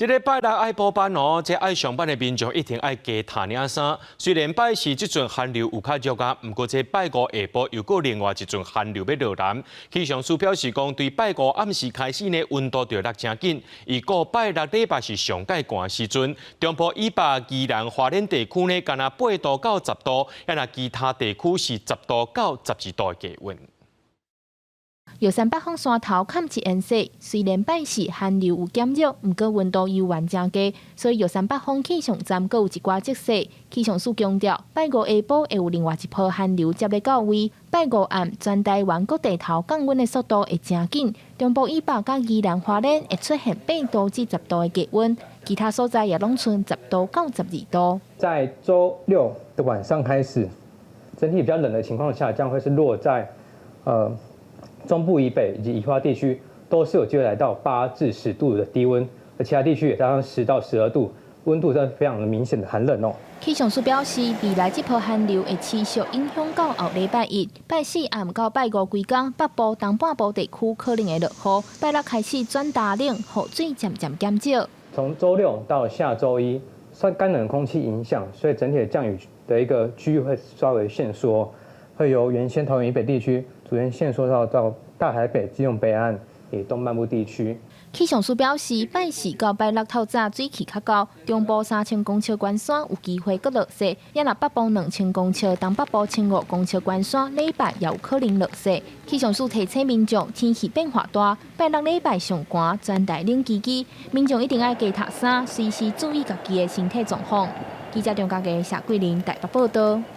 这个拜六爱补班哦，这爱上班的民众一定爱加脱领衫。虽然拜四这阵寒流有较弱啊，不过这拜五下晡又过另外一阵寒流要落南。气象署表示讲，对拜五暗时开始呢，温度就落真紧。预估拜六礼拜是上介寒的时阵，中部以北、宜兰、花莲地区呢，干那8度到10度，那其他地区是10度到12度的低温。玉山北方山头看一颜色，虽然拜四寒流有减弱，不过温度依然真低，所以玉山北方气象站阁有一寡积雪。气象署强调，拜五下晡会有另外一波寒流接咧到位。拜五暗，全台湾各地头降温的速度会真紧，中部以北甲宜兰花莲会出现8度至10度的低温，其他所在也拢剩10度到12度。在周六的晚上开始，整体比较冷的情况下，将会是落在中部以北以及宜花地区都是有机会来到8至10度的低温，而其他地区也加上10到12度，温度真的非常的明显的寒冷哦。气象署表示，未来这波寒流会持续影响到后礼拜一、拜四暗到拜五规天，北部、东半部地区可能会落雨，拜六开始转大冷，雨水渐渐减少。从周六到下周一，受干冷空气影响，所以整体的降雨的一个区域会稍微限缩，会由原先桃园以北地区逐渐限缩到大台北、基隆北岸以东半部地区。气象署表示，拜四到拜六透早水气较高，中部3000公尺关山有机会搁落雪，也若北部2000公尺、东北部1500公尺关山礼拜也有可能落雪。气象署提醒民众，天气变化大，拜六礼拜上寒，全台冷叽叽，民众一定要加脱衫，随时注意家己的身体状况。记者张家嘅谢桂林台北报道。